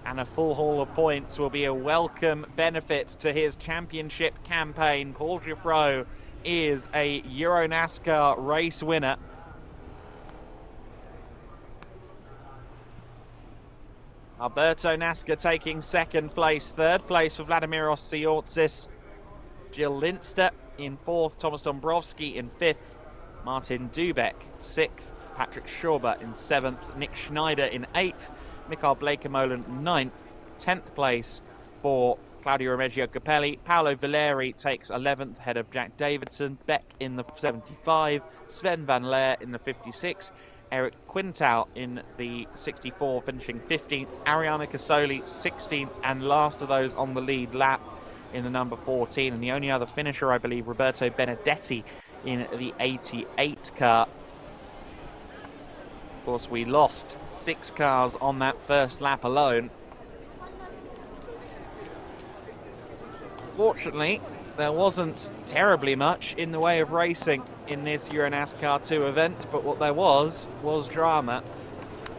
and a full haul of points will be a welcome benefit to his championship campaign. Paul Giffreau is a EuroNASCAR race winner. Alberto Nasca taking second place, third place for Vladimiros Tsiotsis. Jill Linster in fourth, Thomas Dombrowski in fifth, Martin Dubek sixth, Patrick Schauber in seventh, Nick Schneider in eighth, Mikael Blekemolen ninth, 10th place for Claudio Reggio Capelli. Paolo Valeri takes 11th ahead of Jack Davidson. Beck in the 75. Sven Van Leer in the 56. Eric Quintal in the 64, finishing 15th. Ariana Casoli 16th, and last of those on the lead lap in the number 14. And the only other finisher, I believe, Roberto Benedetti in the 88 car. Of course, we lost 6 cars on that first lap alone. Fortunately, there wasn't terribly much in the way of racing in this EuroNASCAR 2 event, but what there was drama.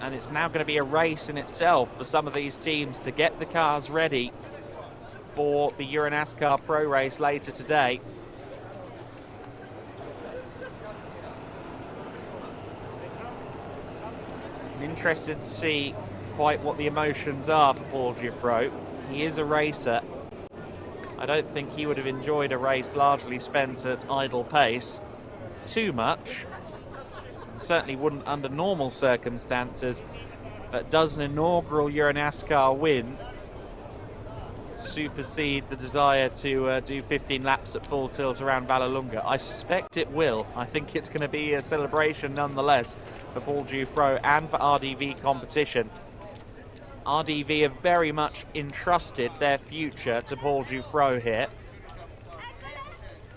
And it's now going to be a race in itself for some of these teams to get the cars ready for the EuroNASCAR Pro Race later today. I'm interested to see quite what the emotions are for Paul Giuffreau. He is a racer. I don't think he would have enjoyed a race largely spent at idle pace too much. Certainly wouldn't under normal circumstances. But does an inaugural EuroNASCAR win supersede the desire to do 15 laps at full tilt around Vallelunga? I suspect it will. I think it's going to be a celebration nonetheless for Paul Giuffreau and for RDV competition. RDV have very much entrusted their future to Paul Giuffreau here.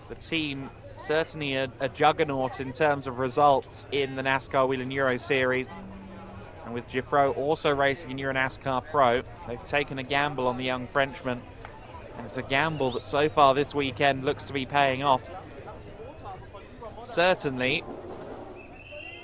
The team certainly a juggernaut in terms of results in the NASCAR Whelen Euro Series. And with Giuffreau also racing in EuroNASCAR Pro, they've taken a gamble on the young Frenchman. And it's a gamble that so far this weekend looks to be paying off. Certainly,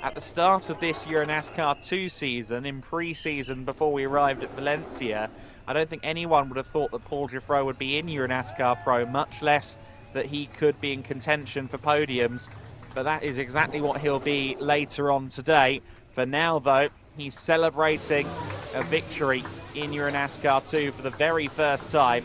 at the start of this EuroNASCAR 2 season, in pre-season before we arrived at Valencia, I don't think anyone would have thought that Paul Giuffreau would be in EuroNASCAR Pro, much less that he could be in contention for podiums. But that is exactly what he'll be later on today. For now, though, he's celebrating a victory in EuroNASCAR 2 for the very first time.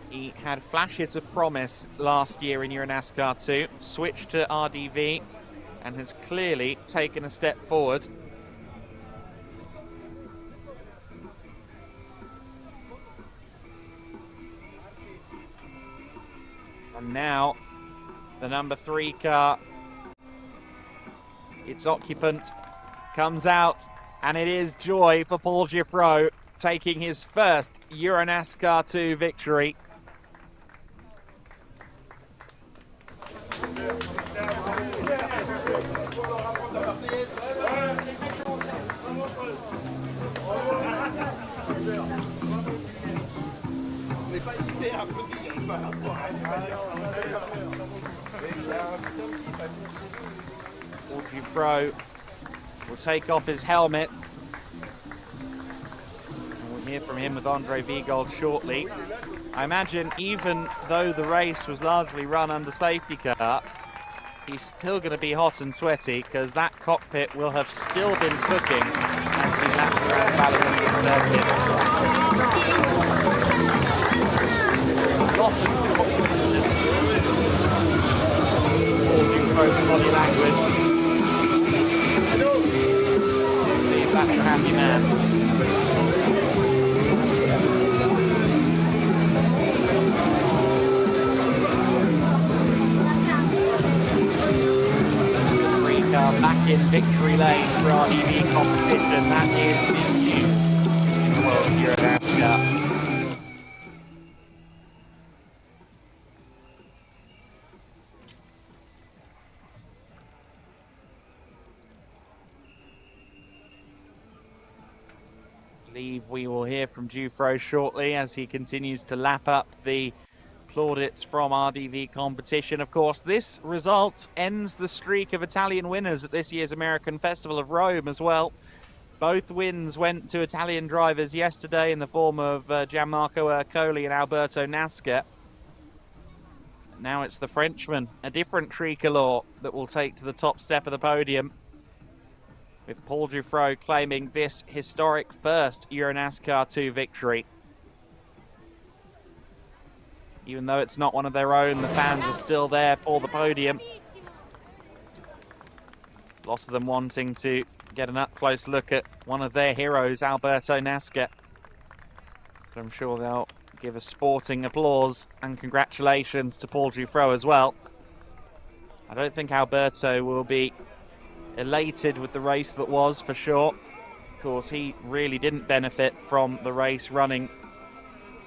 He had flashes of promise last year in EuroNASCAR 2, switched to RDV, and has clearly taken a step forward. And now, the number 3 car, its occupant, comes out, and it is joy for Paul Giuffreau, taking his first EuroNASCAR 2 victory. Paul Giuffreau will take off his helmet. And we'll hear from him with Andre Vigold shortly. I imagine even though the race was largely run under safety car, he's still going to be hot and sweaty because that cockpit will have still been cooking as he lapped around Vallelunga's circuit. Lots of body language. See if that's a happy man. Back in victory lane for our EV competition. That is big news in the world of EuroNASCAR. I believe we will hear from Giuffreau shortly as he continues to lap up the plaudits from RDV competition. Of course, this result ends the streak of Italian winners at this year's American Festival of Rome as well. Both wins went to Italian drivers yesterday in the form of Gianmarco Ercoli and Alberto Nasca. Now it's the Frenchman, a different tricolor, that will take to the top step of the podium, with Paul Giuffreau claiming this historic first EuroNASCAR 2 victory. Even though it's not one of their own, the fans are still there for the podium. Lots of them wanting to get an up-close look at one of their heroes, Alberto NASCAR. But I'm sure they'll give a sporting applause and congratulations to Paul Dufresne as well. I don't think Alberto will be elated with the race that was, for sure. Of course, he really didn't benefit from the race running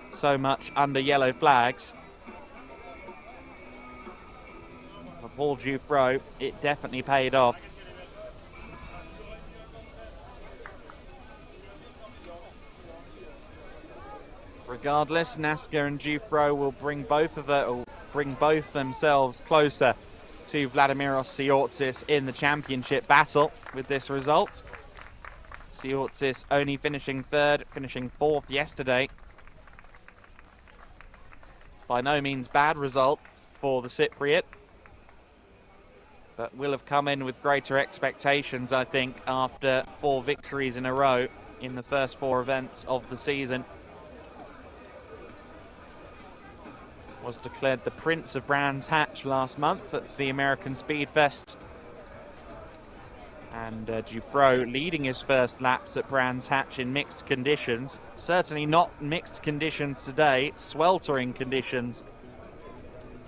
so much under yellow flags. For Paul Dufresne, it definitely paid off. Regardless, NASCAR and Dufresne will bring both themselves closer to Vladimiros Siortsis in the championship battle with this result. Siortsis only finishing third, finishing fourth yesterday. By no means bad results for the Cypriot, but will have come in with greater expectations, I think, after 4 victories in a row in the first 4 events of the season. Was declared the Prince of Brands Hatch last month at the American Speed Fest. And Dufresne leading his first laps at Brands Hatch in mixed conditions. Certainly not mixed conditions today, sweltering conditions.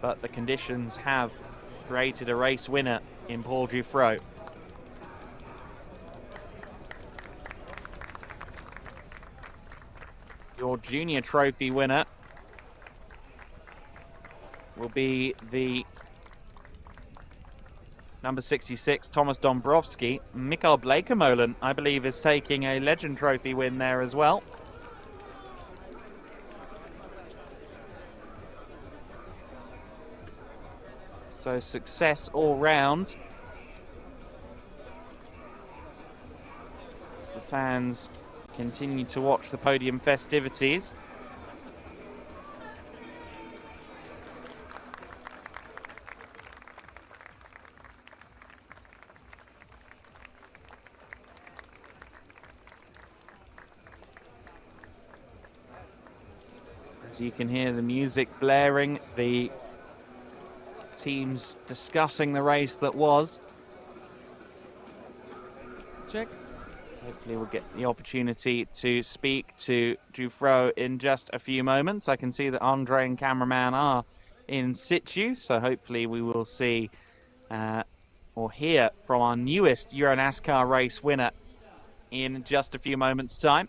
But the conditions have created a race winner in Paul Dufresne. Your junior trophy winner will be the number 66, Thomas Dombrovski. Mikael Blekemolen, I believe, is taking a Legend Trophy win there as well. So success all round. As the fans continue to watch the podium festivities. As you can hear the music blaring, the teams discussing the race that was. Check. Hopefully we'll get the opportunity to speak to Dufresne in just a few moments. I can see that Andre and cameraman are in situ, so hopefully we will see or hear from our newest EuroNASCAR race winner in just a few moments' time.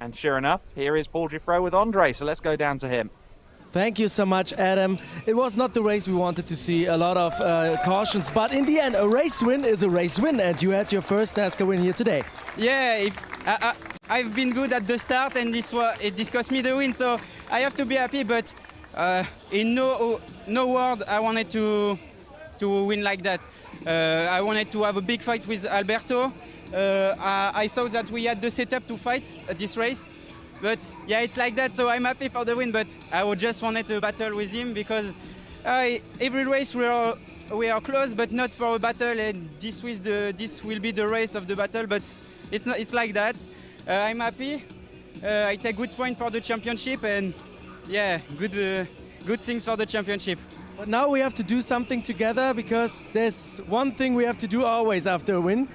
And sure enough, here is Paul Dufresne with Andre, so let's go down to him. Thank you so much, Adam. It was not the race we wanted to see, a lot of cautions, but in the end, a race win is a race win, and you had your first NASCAR win here today. Yeah, I've been good at the start, and this cost me the win, so I have to be happy, but in no word I wanted to win like that. I wanted to have a big fight with Alberto. I saw that we had the setup to fight this race. But yeah, it's like that, so I'm happy for the win, but I just wanted to battle with him because every race we are close, but not for a battle, and this will be the race of the battle, but it's like that. I'm happy. I take good point for the championship, and yeah, good things for the championship. But now we have to do something together, because there's one thing we have to do always after a win.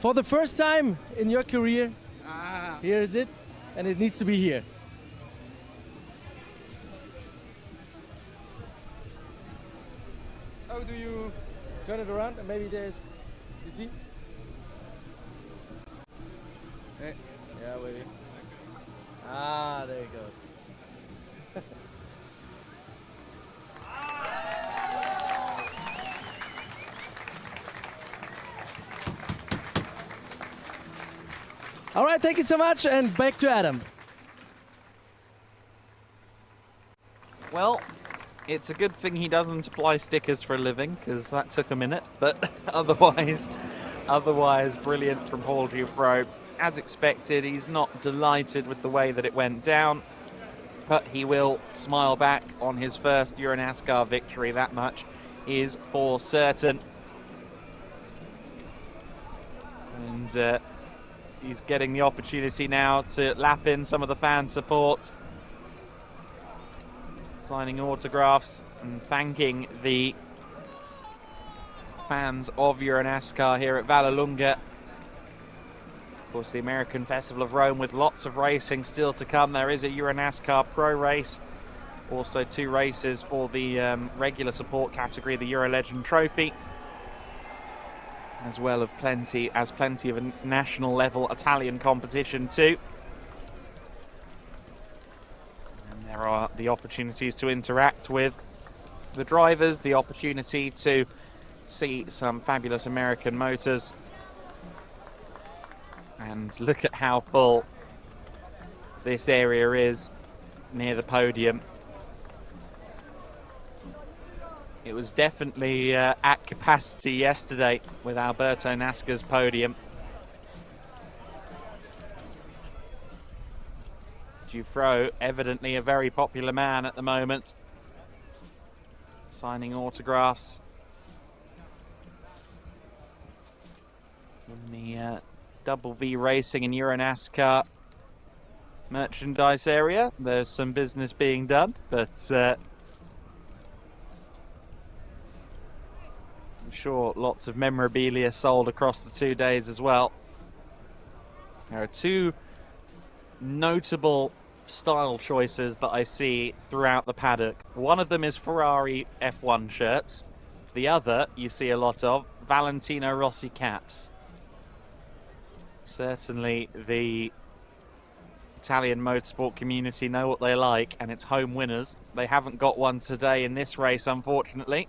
For the first time in your career, here is it, and it needs to be here. How do you turn it around? And maybe there's, you see? Yeah, maybe. Ah, there it goes. All right, thank you so much, and back to Adam. Well, it's a good thing he doesn't apply stickers for a living, because that took a minute, but otherwise brilliant from Paul Dufresne. As expected, he's not delighted with the way that it went down, but he will smile back on his first EuroNASCAR victory, that much is for certain. And he's getting the opportunity now to lap in some of the fan support, signing autographs and thanking the fans of EuroNASCAR here at Vallelunga. Of course, the American Festival of Rome with lots of racing still to come. There is a EuroNASCAR Pro race. Also 2 races for the regular support category, the Euro Legend Trophy. As well as plenty of a national level Italian competition too. And there are the opportunities to interact with the drivers, the opportunity to see some fabulous American motors. And look at how full this area is near the podium. It was definitely at capacity yesterday with Alberto Nasca's podium. Dufro, evidently a very popular man at the moment, signing autographs in the Double V Racing and EuroNASCAR merchandise area. There's some business being done, but I'm sure lots of memorabilia sold across the 2 days as well. There are 2 notable style choices that I see throughout the paddock. One of them is Ferrari F1 shirts. The other you see a lot of Valentino Rossi caps. Certainly the Italian motorsport community know what they like, and it's home winners. They haven't got one today in this race, unfortunately.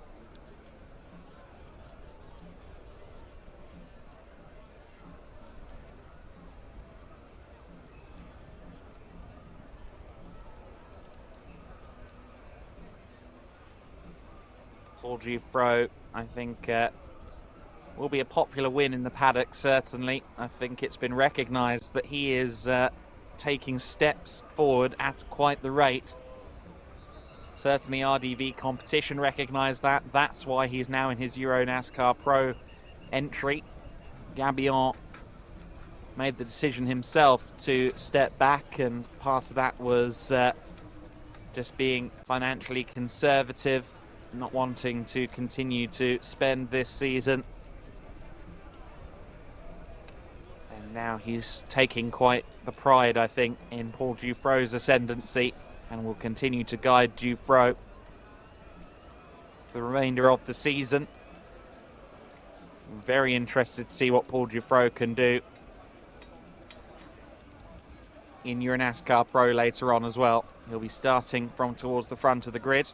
Paul Dufro, I think, will be a popular win in the paddock, certainly. I think it's been recognised that he is taking steps forward at quite the rate. Certainly RDV competition recognised that. That's why he's now in his EuroNASCAR Pro entry. Gabillon made the decision himself to step back, and part of that was just being financially conservative, not wanting to continue to spend this season. And now he's taking quite the pride, I think, in Paul Dufro's ascendancy, and will continue to guide Dufro for the remainder of the season. I'm very interested to see what Paul Dufro can do in EuroNASCAR Pro later on as well. He'll be starting from towards the front of the grid.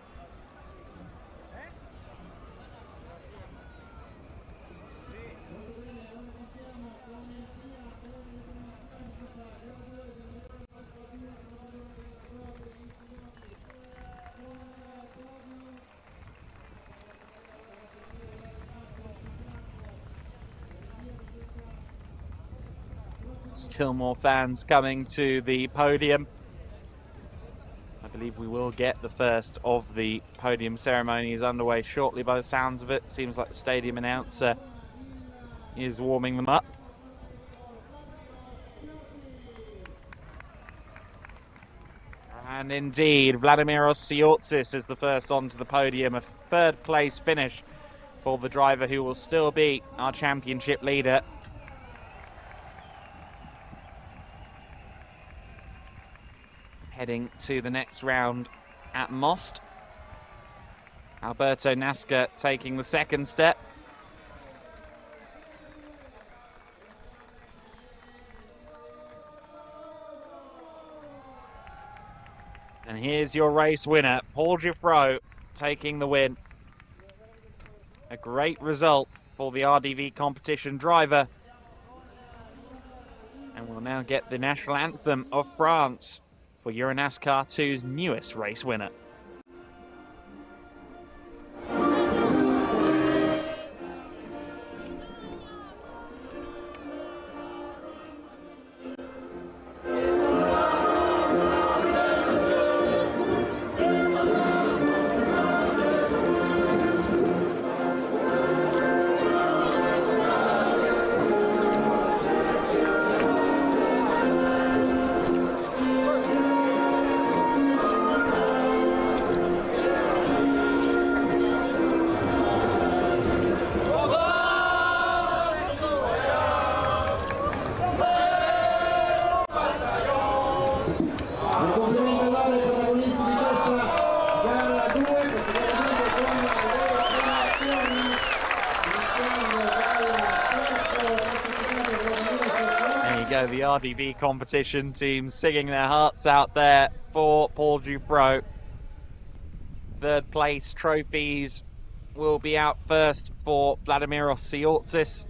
Still more fans coming to the podium. I believe we will get the first of the podium ceremonies underway shortly by the sounds of it. Seems like the stadium announcer is warming them up. And indeed, Vladimiros Tsiotsis is the first onto the podium. A 3rd place finish for the driver who will still be our championship leader. Heading to the next round at Most. Alberto Nasca taking the 2nd step. And here's your race winner, Paul Dufro, taking the win. A great result for the RDV competition driver. And we'll now get the national anthem of France for EuroNASCAR 2's newest race winner. go, the RDV competition team singing their hearts out there for Paul Dufresne. Third place trophies will be out first for Vladimir Siortsis,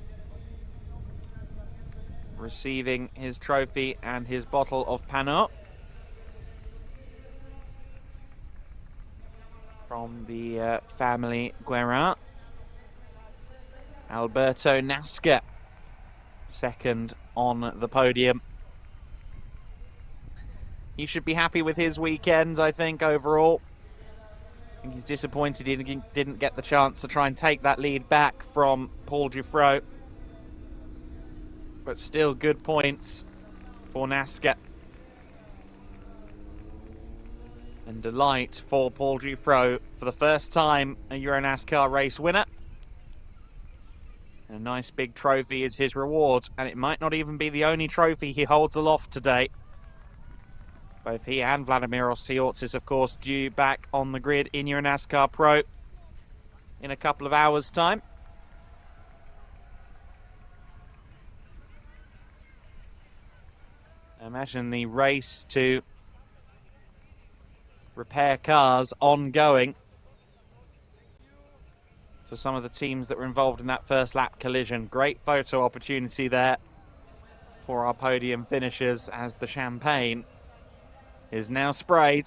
receiving his trophy and his bottle of Panot from the family Guerin. Alberto Nasca, second on the podium. He should be happy with his weekend, I think, overall. I think he's disappointed he didn't get the chance to try and take that lead back from Paul Dufresne. But still good points for Nasca. And delight for Paul Dufresne for the first time a EuroNASCAR race winner. And a nice big trophy is his reward, and it might not even be the only trophy he holds aloft today. Both he and Vladimir Siortsis, of course, due back on the grid in EuroNASCAR Pro in a couple of hours' time. Imagine the race to repair cars ongoing for some of the teams that were involved in that first lap collision. Great photo opportunity there for our podium finishers as the champagne is now sprayed.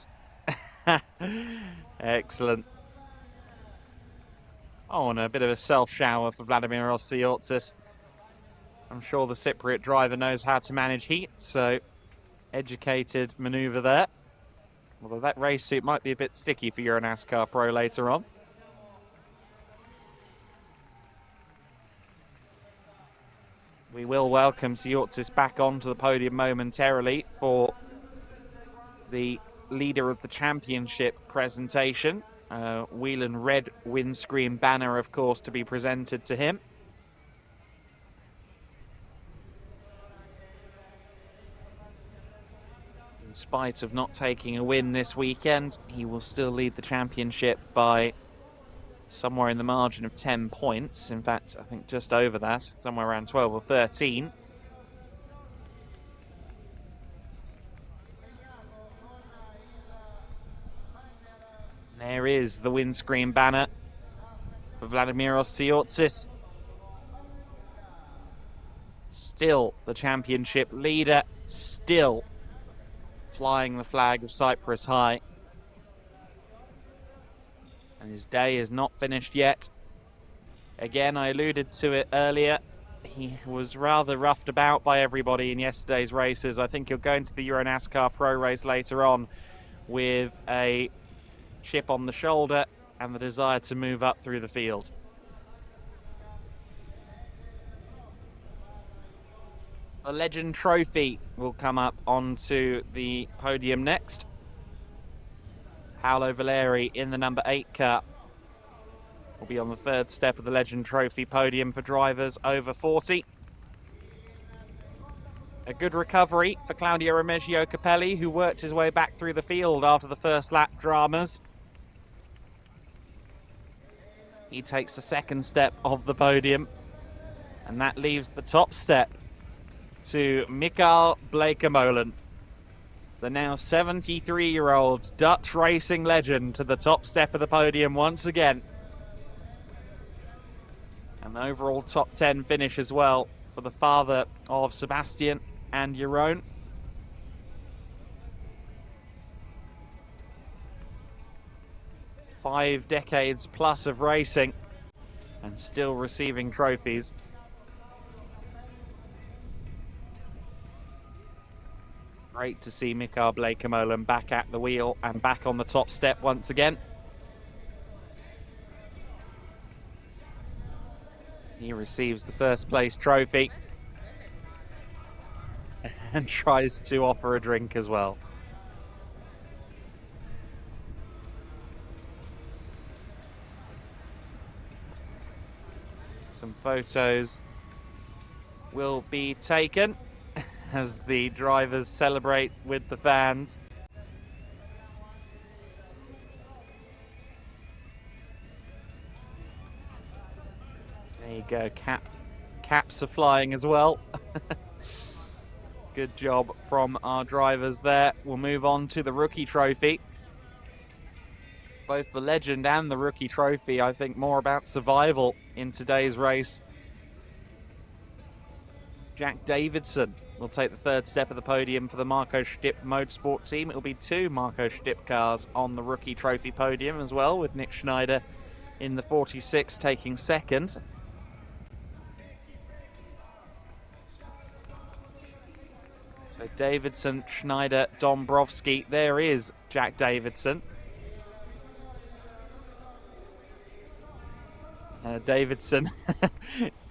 Excellent. Oh, and a bit of a self-shower for Vladimir Siortsis. I'm sure the Cypriot driver knows how to manage heat, so educated manoeuvre there. Although that race suit might be a bit sticky for EuroNASCAR Pro later on. We will welcome Siortsis back onto the podium momentarily for the leader of the championship presentation. Whelen red windscreen banner, of course, to be presented to him. In spite of not taking a win this weekend, he will still lead the championship by somewhere in the margin of 10 points. In fact, I think just over that, somewhere around 12 or 13. There is the windscreen banner for Vladimir Siortsis. Still the championship leader, still flying the flag of Cyprus high. And his day is not finished yet. Again, I alluded to it earlier. He was rather roughed about by everybody in yesterday's races. I think he'll go into the EuroNASCAR Pro race later on with a chip on the shoulder and the desire to move up through the field. A Legend Trophy will come up onto the podium next. Paolo Valeri in the number 8 car will be on the third step of the Legend Trophy podium for drivers over 40. A good recovery for Claudio Remigio Capelli, who worked his way back through the field after the first lap dramas. He takes the second step of the podium, and that leaves the top step to Mikael Bleekemolen, the now 73-year-old Dutch racing legend, to the top step of the podium once again. An overall top 10 finish as well for the father of Sebastian and Jeroen. Five decades plus of racing and still receiving trophies. Great to see Mikael Bleekemolen back at the wheel and back on the top step once again. He receives the first place trophy and tries to offer a drink as well. Some photos will be taken as the drivers celebrate with the fans. There you go, caps are flying as well. Good job from our drivers there. We'll move on to the rookie trophy. Both the legend and the rookie trophy, I think, more about survival in today's race. Jack Davidson will take the third step of the podium for the Marco Stipp Motorsport team. It'll be 2 Marco Stipp cars on the rookie trophy podium as well, with Nick Schneider in the 46 taking second. So Davidson, Schneider, Dombrowski. There is Jack Davidson. Davidson,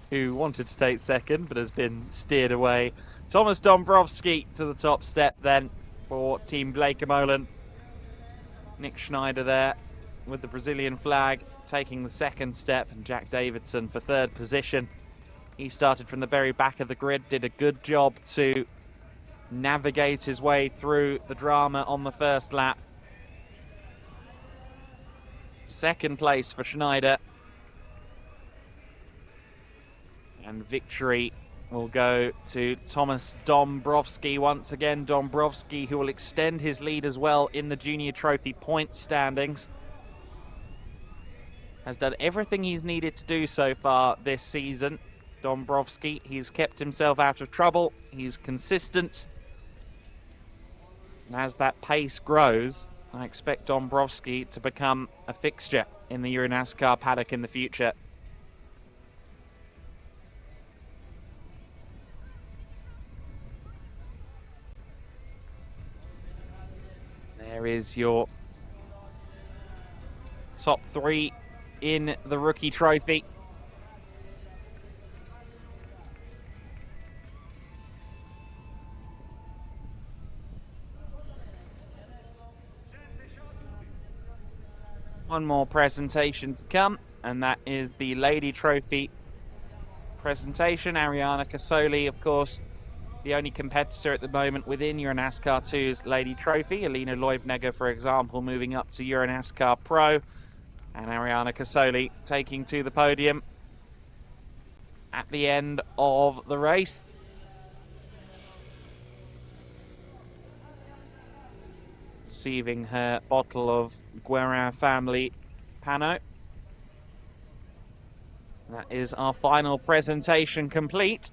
who wanted to take second but has been steered away. Thomas Dombrowski to the top step then for Team Bleekemolen. Nick Schneider there with the Brazilian flag taking the second step, and Jack Davidson for third position. He started from the very back of the grid, did a good job to navigate his way through the drama on the first lap. Second place for Schneider. And victory will go to Thomas Dombrowski once again. Dombrowski, who will extend his lead as well in the Junior Trophy points standings. Has done everything he's needed to do so far this season. Dombrowski, he's kept himself out of trouble. He's consistent. And as that pace grows, I expect Dombrowski to become a fixture in the EuroNASCAR paddock in the future. There is your top 3 in the rookie trophy. One more presentation to come, and that is the Lady Trophy presentation. Ariana Casoli, of course, the only competitor at the moment within EuroNASCAR 2's Lady Trophy. Alina Leubnegger, for example, moving up to EuroNASCAR Pro. And Ariana Casoli taking to the podium at the end of the race. Receiving her bottle of Guerin family Pano. That is our final presentation complete.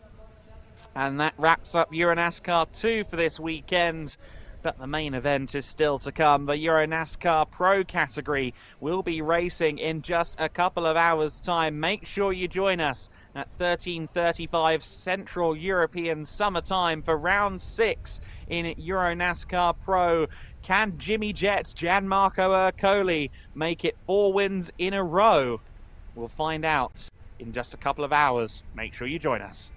And that wraps up EuroNASCAR 2 for this weekend. But the main event is still to come. The EuroNASCAR Pro category will be racing in just a couple of hours' time. Make sure you join us at 13:35 Central European Summer Time for round 6 in EuroNASCAR Pro. Can Jimmy Jett's Gianmarco Ercoli make it 4 wins in a row? We'll find out in just a couple of hours. Make sure you join us.